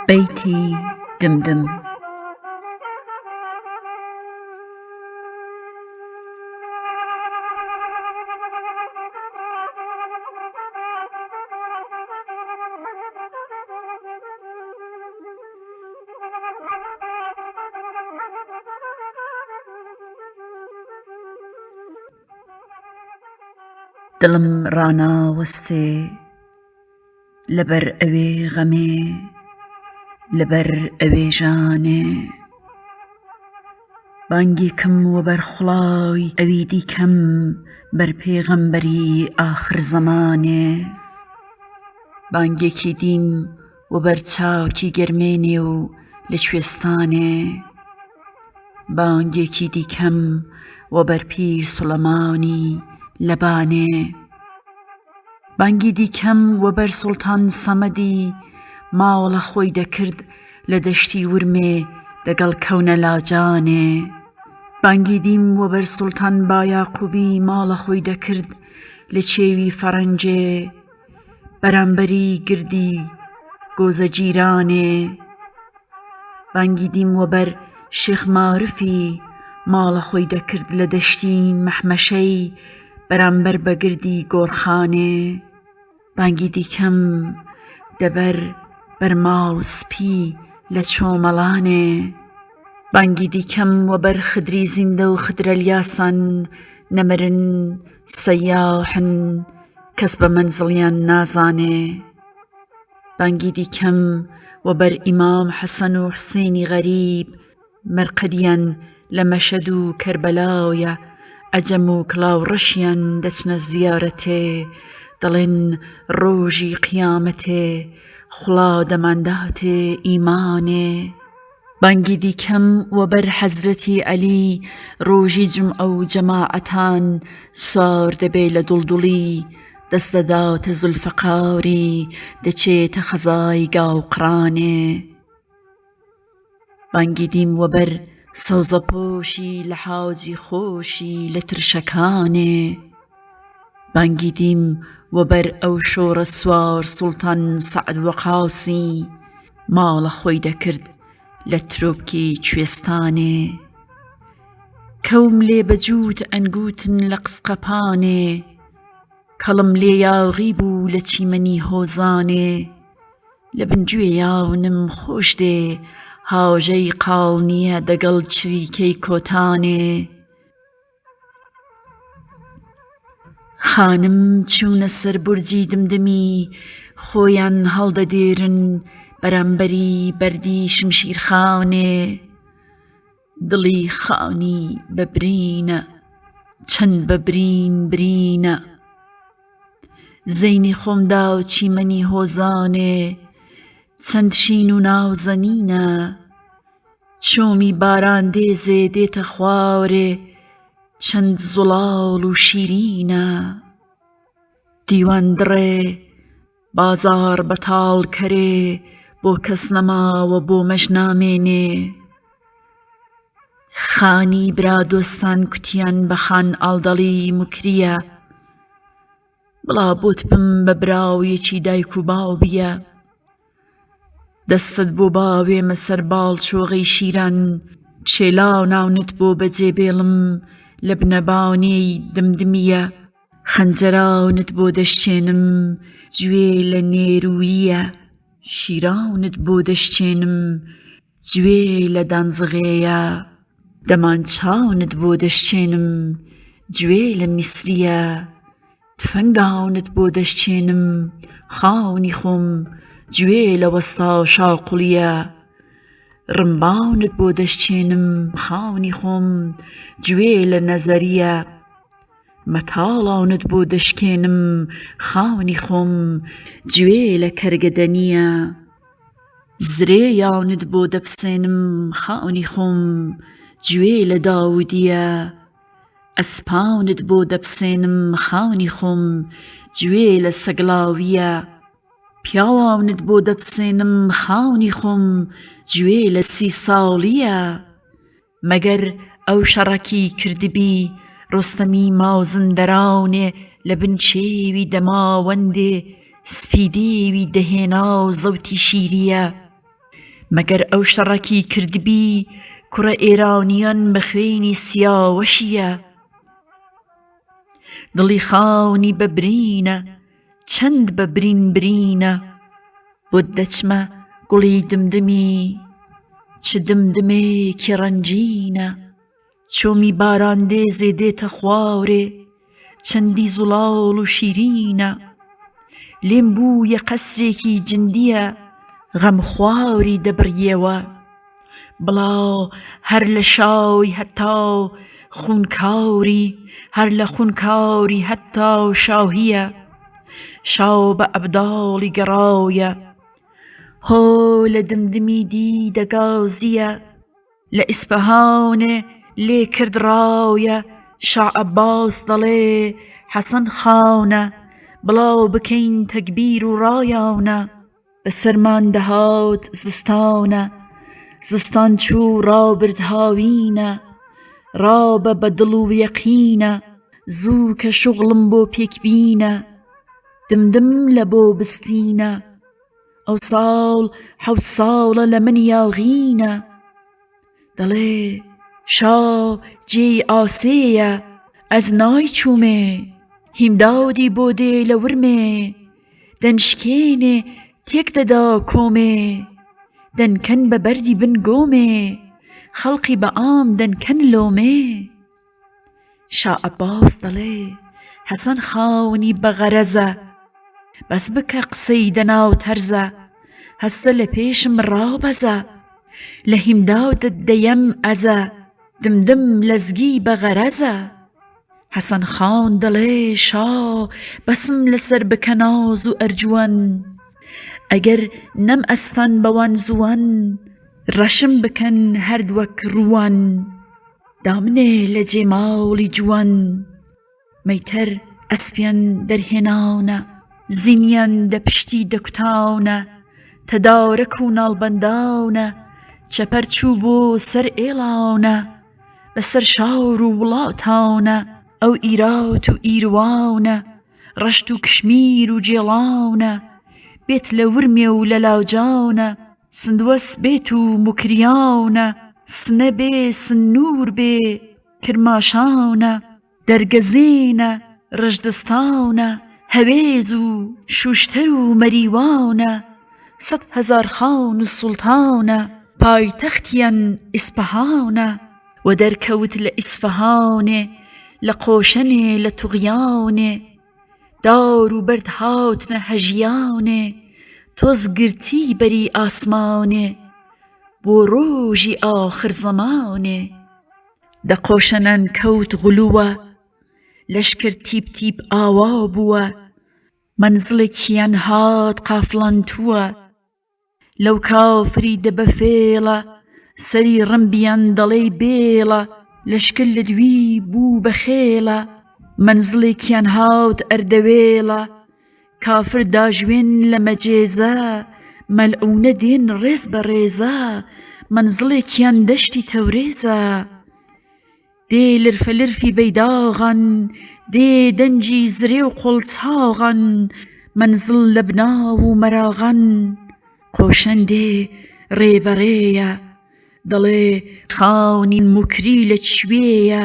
بەیتی دمدم. دڵم ڕاناوەستێ لەبەر ئەوێ غەمێ، لەبەر ئەوێ ژانێ. بانگی کەم وەبەر خوڵاوی ئەوی دیکەم، بەر پێغەمبەری ئاخر زەمانێ. بانگێکی دیم وەبەر چاوکی گەرمێنێ و لە کوێستانێ. بانگێکی دیکەم وەبەر پیر سوڵەمانی لەبانێ. بانگی دیکەم وەبەر سوڵتان سەمەدی، ماوەڵە خۆی دەکرد لە دەشتی ورمێ دەگەڵ کەونە لاجانێ. بانگی دیم وەبەر سوڵتان بایاقوبی، ماڵە خۆی دەکرد لە چێوی فەرەنجێ، بەرامبەری گردی گۆزە جیرانێ. بانگی دیم وەبەر شێخ ماعروفی، ماڵە خۆی دەکرد لە دەشتی مەحمەشەی، بەرامبەر بە گردی گۆرخانێ. بانگی دیکەم دەبەر بەرماڵ سپی لە چۆمەڵانێ. بانگی دیکەم وەبەر خدری زیندە و خدرەلیاسان، نەمرن سەیاحن کەس بە مەنزڵیان نازانێ. بانگی دیکەم وەبەر ئیمام حەسەن و حوسێنی غەریب، مەرقەدیان لە مەشەد و کەربەلایە، عەجەم و کڵاوڕەشیان دەچنە زیارەتێ، دەڵێن ڕۆژی قیامەتێ خوڵا دەمانداتێ ئیمانێ. بانگی دیکەم وەبەر حەزرەتی عەلی، ڕۆژی جومعە و جەماعەتان سوار دەبێ لە دوڵدوڵی، دەست دەداتە زولفەقاری دەچێتە خەزای گاوقڕانێ. بانگی دیم وەبەر سەوزە پۆشی لە حاجی خۆشی لە ترشەکانێ. بانگی دیم وەبەر ئەو شۆڕە سوار سوڵتان سەعد وەقاسی، ماڵە خۆی دەکرد لە ترۆپکی کوێستانێ. کەوم لێ بەجووت ئەنگوتن لە قسقەپانێ، کەڵم لێ یاغی بوو لە چیمەنی هۆزانێ. لە بنگوێ یاونم خۆش دێ هاوژەی قاڵ نییە دەگەڵ چریکەی کۆتانێ. خانم چوونە سەر بورجی دمدمی، خۆیان هەڵدەدێرن بەرامبەری بەردی شمشیرخانێ. دڵی خانی بەبرینە چەند بەبرین برینە، زەینی خۆمدا و چیمەنی هۆزانێ. چەند شین و ناوزەنینە، چۆمی باران دێزێ دێتە خوارێ، چەند زوڵاڵ و شیرینە. دیوان دڕێ بازار بەتاڵ کەرێ، بۆ کەس نەماوە بۆمەش نامێنێ. خانی برا دۆستان کوتیان بە خان ئاڵدەڵی موکریە، بڵا بۆت بم بە براویەکی دایک و باو بیە. دەستت بۆ باوێمە سەر باڵچۆغەی شیران، چێلاو ناونت بۆ بەجێبێڵم لە بنەبانەی دمدمیە. خەنجەراونت بۆ دەشچێنم گوێ لە نێروویە، شیراونت بۆ دەشچێنم گوێ لە دانزغێیە. دەمانچاونت بۆ دەشچێنم گوێ لە میسریە، تفەنگاونت بۆ دەشچێنم خاونی خۆم گوێ لە وەستا و شاقوڵیە. ڕمباونت بۆ دەشچێنم خاونی خۆم گوێ لە نەزەریە. مەتاڵاونت بۆ دەشکێنم خاونی خۆم گوێ لە کەرگەدەنیە. زرێیاونت بۆ دەپسێنم خاونی خۆم گوێ لە داودیە. ئەسپاونت بۆ دەپسێنم خاونی خۆم گوێ لە سەگلاویە. پیاواونت بۆ دەپسێنم خاونی خۆم گوێ لە 30 ساڵیە. مەگەر ئەو شەڕەکی کردبی ڕۆستەمی مازندەرانێ، لە بن چێوی دەماوەندێ سپی دێوی دەهێنا و زەوتی شیریە. مەگەر ئەو شەڕەکی کردبی کوڕە ئێرانیان بە خوێنی سیاوەشیە دڵی خاونی بەبرینە چەند بە برین برینە بۆت دەچمە گوڵی دمدمی چ دمدمێکی ڕەنجینە چۆمی باراندێزێ دێتە خوارێ چەندی زوڵاڵ و شیرینە لێم بوویە قەسرێکی جندیە غەم خواری دەبڕیەوە بڵاو هەر لە شاوی هەتاو خونکاوری هەر لە خونکاوری هەتاو شاوهیە شاو بە ئەبداڵی گەڕاویە هۆ لە دمدمی دی دەگازیە لە ئیسپەهانێ لێ کرد ڕاویە شا عەباس دەڵێ حەسەن خاونە بڵاو بکەین تەکبیر و ڕایاونە بەسەرمان دەهات زستانە زستان چوو ڕابرد هاوینە ڕابە بە دڵ و یەقینە زوو کە شوغڵم بۆ پێکبینە دمدم لە بۆ بستینە ئەو ساڵ حەوت ساڵە لە من یاغینە دەڵێ شا جێی ئاسێیە ئەز نایچوومێ هیمدادی بۆ دێ لە ورمێ دەنشکێنێ تێک دەدا کۆمێ دەنکەن بە بەردی بن گۆمێ خەڵقی بە ئام دەنکەن لۆمێ شا عەباس دەڵێ حەسەن خاونی بە غەرەزە بەس بکە قسەی دەناو تەرزە هەستە لە پێشم ڕابەزە لە هیمدادت دەیەم ئەزە دمدم لەزگی بە غەرەزە حەسەن خاون دەڵێ شا بەسم لەسەر بکە ناز و ئەرجووەن ئەگەر نەم ئەستان بەوان زووەن ڕەشم بکەن هەردووەک ڕووەن دامنێ لە جێماڵی جووەن مەیتەر ئەسپیان دەرهێناونە زینیان دە پشتی دەکوتاونە تەدارەک و ناڵبەنداونە چەپەر چوو بۆ سەر ئێڵاونە بەسەر شاور و وڵاتاونە ئەو ئیرات و ئیرواونە ڕەشت و کشمیر و جێڵاونە بێت لە ورمێ و لە لاوجاونە سندوەس بێت و مکریاونە سنە بێ سنوور بێ کرماشاونە دەرگەزینە ڕژدستاونە هەوێز و شوشتەر و مەریواونە 100,000 خاون و سوڵتاونە پایتەختیان ئیسپەهاونە و دەرکەوت لە ئیسفەهانێ لە قۆشەنێ لە توغیاونێ دار و بەرد هاتنە هەژیاونێ تۆز گرتی بەری ئاسمانێ بۆ ڕۆژی ئاخر زەمانێ دە قۆشەنەن کەوت غولووە لەشکر تیپ تیپ ئاوا بووە مەنزڵێکیان هات قافڵانتووە لەو کافری دەبە فێڵە سەری ڕمبیان دەڵێ بێڵە لەشکر لە دوی بوو بە خێڵە مەنزڵێکیان هات ئەردەوێڵە کافر داژوێن لە مەجێزە مەلعونە دێن ڕێز بە ڕێزە مەنزڵێکیان دەشتی تەورێزە دێ لرفەلرفی بەیداغەن دێ دەنجی زرێ و قوڵچاغەن مەنزڵ لە بناو و مەراغەن قۆشەن دێ ڕێبەڕێیە دەڵێ خاونین موکری لە کوێیە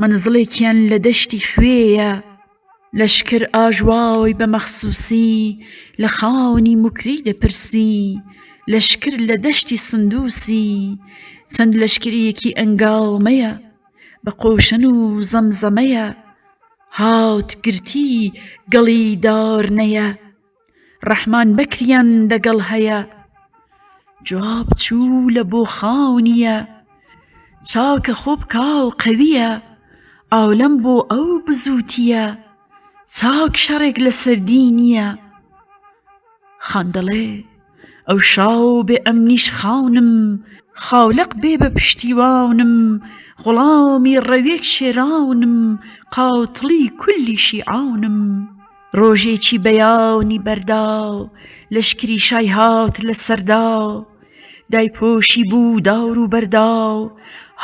مەنزڵێکیان لە دەشتی خوێیە لەشکر ئاژواوی بە مەخسووسی لە خاونی موکری دەپرسی لەشکر لە دەشتی سندووسی چەند لەشکریەکی ئەنگاومەیە بە قۆشەن و زەمزەمەیە هات گرتی گەڵی دارنەیە ڕەحمان بەکریان دەگەڵ هەیە جواب چوو لە بۆ خاونیە چاکە خۆ بکا و قەویە ئاولەم بۆ ئەو بزووتیە چاک شەڕێک لە سەردینیە خان دەڵێ ئەو شاو بێ ئەمنیش خاونم خاولەق بێ بە پشتیوانم غوڵامی ڕەوێک شێراونم قاوتڵی کولی شیعاونم ڕۆژێکی بەیانی بەرداو لەشکری شای هات لە سەرداو دایپۆشی بوو داور و بەرداو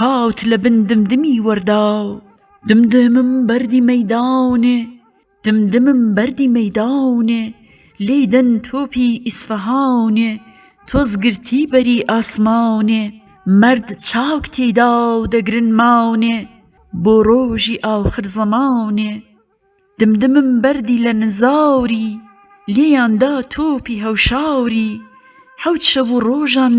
هات لە بن دمدمی وەرداو دمدمم بەردی مەیداونێ دمدمم بەردی مەیداونێ لێدەن تۆپی ئیسفەهاونێ تۆزگرتی بەری ئاسماونێ مەرد چاوک تێیدا و دەگرن ماونێ بۆ ڕۆژی ئاخر زەماونێ دمدمم بەردی لە نزاوری لێیاندا تۆپی هەوشاوری حەوت شەو و ڕۆژان